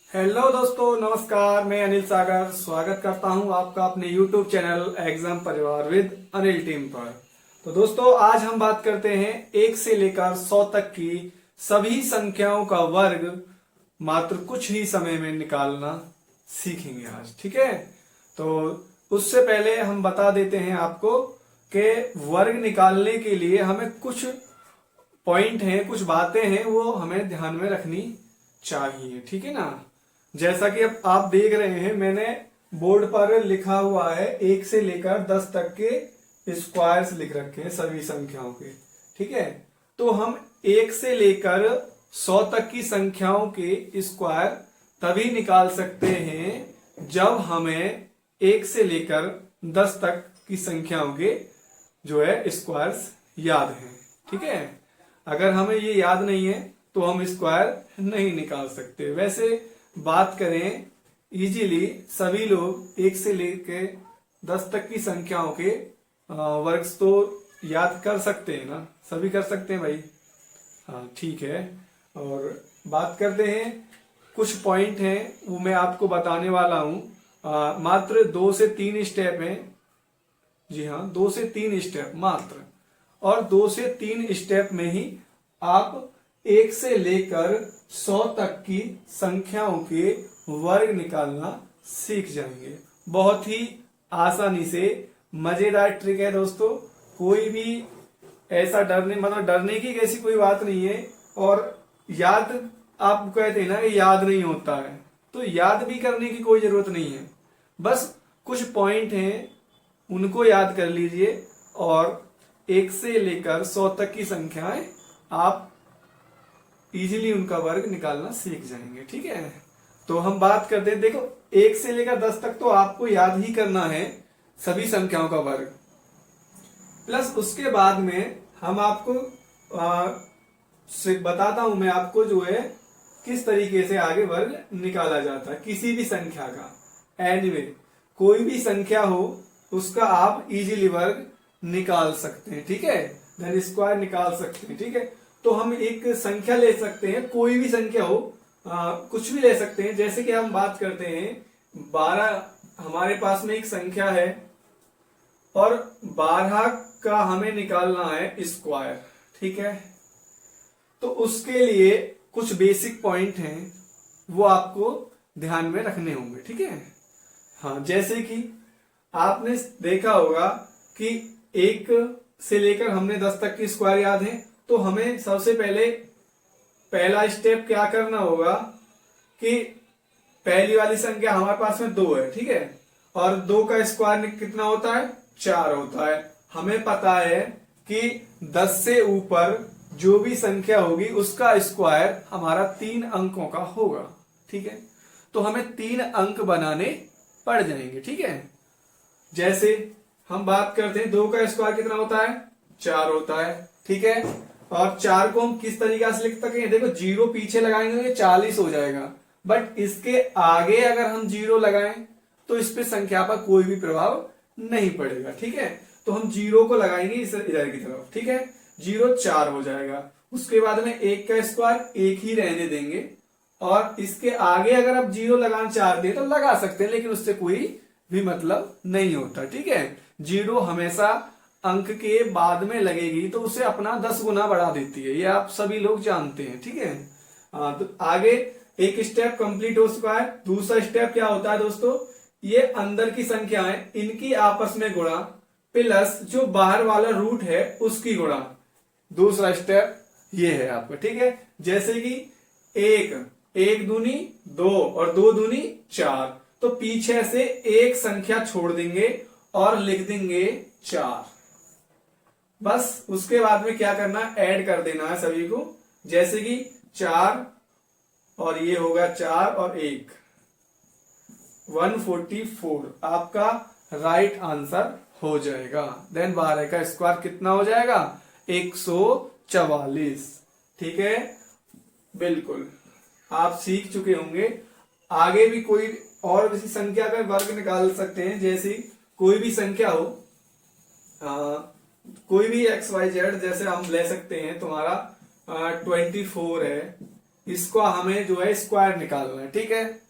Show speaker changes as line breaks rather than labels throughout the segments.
Hello दोस्तों, नमस्कार। मैं अनिल सागर स्वागत करता हूं आपका अपने YouTube चैनल एग्जाम परिवार विद अनिल टीम पर। तो दोस्तों, आज हम बात करते हैं 1 से लेकर 100 तक की सभी संख्याओं का वर्ग मात्र कुछ ही समय में निकालना सीखेंगे आज। ठीक है, तो उससे पहले हम बता देते हैं आपको कि वर्ग निकालने के लिए हमें कुछ पॉइंट हैं, कुछ बातें हैं, वो हमें ध्यान में रखनी चाहिए। ठीक है ना। जैसा कि अब आप देख रहे हैं, मैंने बोर्ड पर लिखा हुआ है 1 से लेकर 10 तक के स्क्वायर्स लिख रखे हैं सभी संख्याओं के। ठीक है, तो हम 1 से लेकर 100 तक की संख्याओं के स्क्वायर तभी निकाल सकते हैं जब हमें 1 से लेकर 10 तक की संख्याओं के जो है स्क्वायर्स याद हैं। ठीक है, अगर हमें ये याद नहीं है तो हम स्क्वायर नहीं निकाल सकते। वैसे बात करें इजीली, सभी लोग 1 से लेकर 10 तक की संख्याओं के वर्ग्स तो याद कर सकते हैं ना, सभी कर सकते हैं भाई। हाँ ठीक है, और बात करते हैं, कुछ पॉइंट हैं वो मैं आपको बताने वाला हूं। मात्र 2 से 3 स्टेप हैं। जी हाँ, 2 से 3 स्टेप मात्र, और 2 से 3 स्टेप में ही आप 1 से लेकर 100 तक की संख्याओं के वर्ग निकालना सीख जाएंगे। बहुत ही आसानी से, मजेदार ट्रिक है दोस्तों। कोई भी ऐसा डरने की ऐसी कोई बात नहीं है। और याद, आप कहते हैं ना कि याद नहीं होता है, तो याद भी करने की कोई जरूरत नहीं है। बस कुछ पॉइंट हैं, उनको याद कर लीजिए और 1 से लेकर 100 तक की संख्याएं आप इजीली उनका वर्ग निकालना सीख जाएंगे। ठीक है, तो हम बात करते हैं। देखो, 1 से लेकर 10 तक तो आपको याद ही करना है सभी संख्याओं का वर्ग, प्लस उसके बाद में हम आपको बताता हूं मैं आपको जो है किस तरीके से आगे वर्ग निकाला जाता है किसी भी संख्या का। एनीवे, कोई भी संख्या हो उसका आप इजीली वर्ग निकाल सकते हैं। ठीक है, धन स्क्वायर निकाल सकते हैं। ठीक है, तो हम एक संख्या ले सकते हैं, कोई भी संख्या हो, कुछ भी ले सकते हैं। जैसे कि हम बात करते हैं 12, हमारे पास में एक संख्या है और 12 का हमें निकालना है स्क्वायर। ठीक है, तो उसके लिए कुछ बेसिक पॉइंट हैं, वो आपको ध्यान में रखने होंगे। ठीक है, हाँ, जैसे कि आपने देखा होगा कि 1 से लेकर हमने 10 तक की स्क्वायर याद है, तो हमें सबसे पहला स्टेप क्या करना होगा कि पहली वाली संख्या हमारे पास में 2 है। ठीक है, और 2 का स्क्वायर कितना होता है? 4 होता है। हमें पता है कि 10 से ऊपर जो भी संख्या होगी उसका स्क्वायर हमारा 3 अंकों का होगा। ठीक है, तो हमें 3 अंक बनाने पड़ जाएंगे। ठीक है, जैसे हम बात करते हैं 2 का स्क्वायर कितना होता है? 4 होता है। ठीक है, और 4 को हम किस तरीके से लिख सकते हैं? देखो, 0 पीछे लगाएंगे तो 40 हो जाएगा, बट इसके आगे अगर हम 0 लगाएं तो इस पे संख्या पर कोई भी प्रभाव नहीं पड़ेगा। ठीक है, तो हम 0 को लगाएंगे इधर की तरफ। ठीक है, 0 4 हो जाएगा। उसके बाद में 1 का स्क्वायर 1 ही रहने देंगे, और इसके आगे अगर आप 0 लगाना चाहते हैं तो लगा सकते हैं, लेकिन उससे कोई भी मतलब नहीं होता। ठीक है, 0 हमेशा अंक के बाद में लगेगी तो उसे अपना 10 गुना बढ़ा देती है, ये आप सभी लोग जानते हैं। ठीक है, तो आगे एक स्टेप कंप्लीट हो चुका है। दूसरा स्टेप क्या होता है दोस्तों? ये अंदर की संख्याएं, इनकी आपस में गुणा, प्लस जो बाहर वाला रूट है उसकी गुणा। दूसरा स्टेप ये है आपका। ठीक है, जैसे कि 1 दूनी 2 और 2 दूनी 4, तो पीछे से एक संख्या छोड़ देंगे और लिख देंगे 4। बस उसके बाद में क्या करना, ऐड कर देना है सभी को। जैसे कि 4 और ये होगा 4 और 1, 144 आपका राइट आंसर हो जाएगा। देन 12 का स्क्वायर कितना हो जाएगा? 144। ठीक है, बिल्कुल आप सीख चुके होंगे। आगे भी कोई और किसी संख्या का वर्ग निकाल सकते हैं। जैसे कोई भी संख्या हो, कोई भी XYZ, जैसे हम ले सकते हैं, तुम्हारा 24 है, इसको हमें जो है स्क्वायर निकालना है, ठीक है।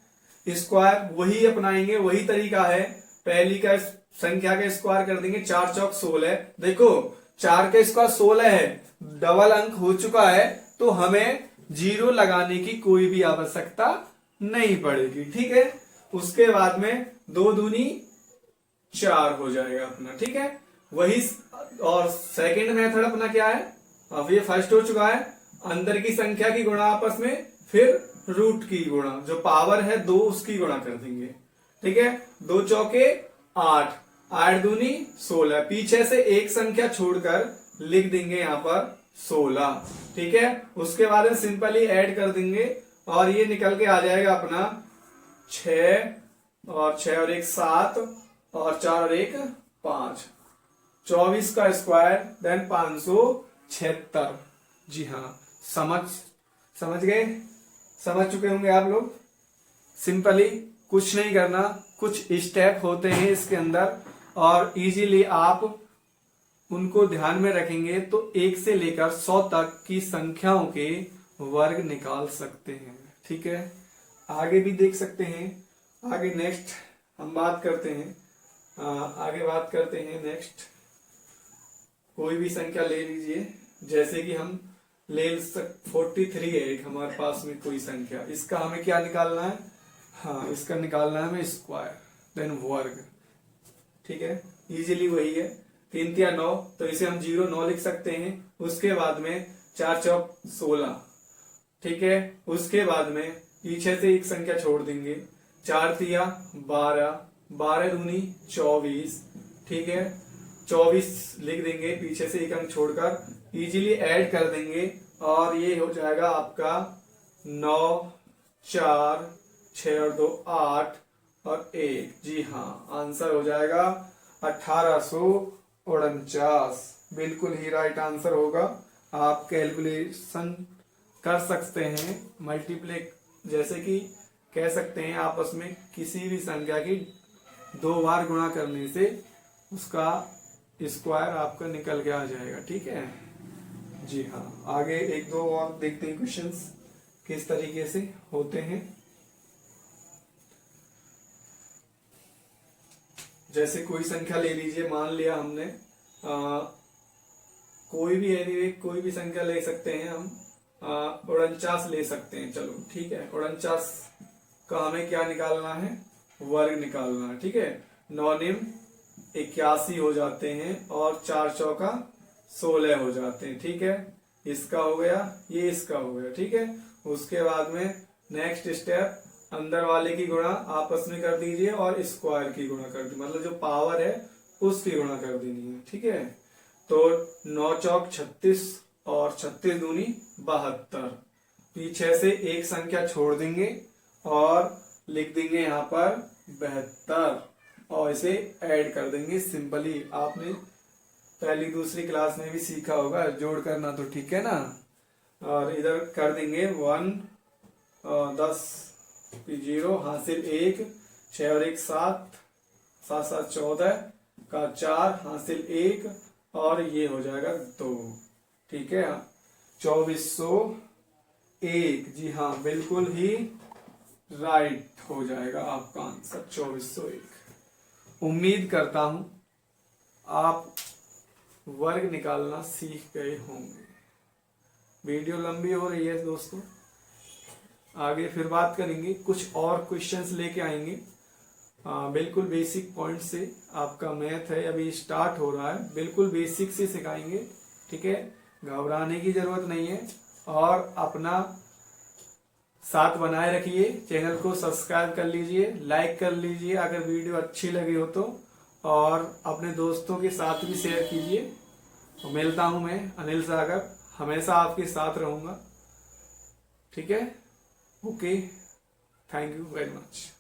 स्क्वायर वही अपनाएंगे, वही तरीका है। पहली का संख्या का स्क्वायर कर देंगे, 4 चौक 16। देखो 4 का स्क्वायर 16 है, डबल अंक हो चुका है, तो हमें 0 लगाने की कोई भी आवश्यकता नहीं पड़ेगी, ठीक है। उसके बाद में 2 दूनी 4 हो जाएगा अपना, ठीक है। वही और सेकंड मेथड अपना क्या है, अब ये फर्स्ट हो चुका है, अंदर की संख्या की गुणा आपस में, फिर रूट की गुणा, जो पावर है 2 उसकी गुणा कर देंगे, ठीक है। 2 चौके 8, 8 दूनी 16, पीछे से एक संख्या छोड़कर लिख देंगे यहाँ पर 16, ठीक है। उसके बाद में सिंपली ऐड कर देंगे और ये निकल के आ जाएगा अपना 6 और 6 और 1 7 और 4 और 1 5, 24 का स्क्वायर देन 576। जी हाँ, समझ गए, समझ चुके होंगे आप लोग। सिंपली कुछ नहीं करना, कुछ स्टेप होते हैं इसके अंदर और इजीली आप उनको ध्यान में रखेंगे तो 1 से लेकर 100 तक की संख्याओं के वर्ग निकाल सकते हैं, ठीक है। आगे भी देख सकते हैं, आगे नेक्स्ट हम बात करते हैं, आगे बात करते हैं नेक्स्ट। कोई भी संख्या ले लीजिए, जैसे कि हम ले 43 है एक हमारे पास में कोई संख्या, इसका हमें क्या निकालना है, हाँ इसका निकालना है हमें स्क्वायर देन वर्ग, ठीक है। इजीली वही है, 3 या 9, तो इसे हम 0 9 लिख सकते हैं। उसके बाद में 4 चौक 16, ठीक है। उसके बाद में पीछे से एक संख्या छोड़ देंगे, 4 तिया 12, 12 दूनी 24, ठीक है। 24 लिख देंगे, पीछे से एक अंक छोड़कर इजीली ऐड कर देंगे और ये हो जाएगा आपका 9 4 6 और 2 8 और 1। जी हाँ, आंसर हो जाएगा 1849। बिल्कुल ही राइट आंसर होगा। आप कैलकुलेशन कर सकते हैं, मल्टीप्लाई जैसे कि कह सकते हैं आपस में किसी भी संख्या की 2 बार गुणा करने से उसका स्क्वायर आपका निकल के आ जाएगा, ठीक है। जी हाँ, आगे 1-2 और देखते हैं क्वेश्चंस किस तरीके से होते हैं। जैसे कोई संख्या ले लीजिए, मान लिया हमने कोई भी एनीवे कोई भी संख्या ले सकते हैं हम, 49 ले सकते हैं, चलो ठीक है। 49 का हमें क्या निकालना है, वर्ग निकालना है, ठीक है। 9 निम 81 हो जाते हैं और 4 चौका 16 हो जाते हैं, ठीक है। इसका हो गया, ये इसका हो गया, ठीक है। उसके बाद में नेक्स्ट स्टेप, अंदर वाले की गुणा आपस में कर दीजिए और स्क्वायर की गुणा कर दीजिए, मतलब जो पावर है उसकी गुणा कर देनी है, ठीक है। तो 9 चौक 36 और 36 दूनी 72, पीछे से एक संख्या छोड़ देंगे और लिख देंगे यहाँ पर 72 और इसे ऐड कर देंगे। सिंपली आपने पहली दूसरी क्लास में भी सीखा होगा जोड़ करना, तो ठीक है ना। और इधर कर देंगे 1 10 0 हासिल 1, 6 और 1 7, 7 7 14 का 4 हासिल 1 और ये हो जाएगा 2, ठीक है। 2401, जी हाँ बिल्कुल ही राइट हो जाएगा आपका आंसर 2401। उम्मीद करता हूं आप वर्ग निकालना सीख गए होंगे। वीडियो लंबी हो रही है दोस्तों, आगे फिर बात करेंगे, कुछ और क्वेश्चंस लेके आएंगे। बिल्कुल बेसिक पॉइंट से आपका मैथ है, अभी स्टार्ट हो रहा है, बिल्कुल बेसिक से सिखाएंगे, ठीक है। घबराने की जरूरत नहीं है और अपना साथ बनाए रखिए, चैनल को सब्सक्राइब कर लीजिए, लाइक कर लीजिए अगर वीडियो अच्छी लगी हो तो, और अपने दोस्तों के साथ भी शेयर कीजिए। तो मिलता हूं मैं अनिल सागर, हमेशा आपके साथ रहूंगा, ठीक है। Okay, thank you very much.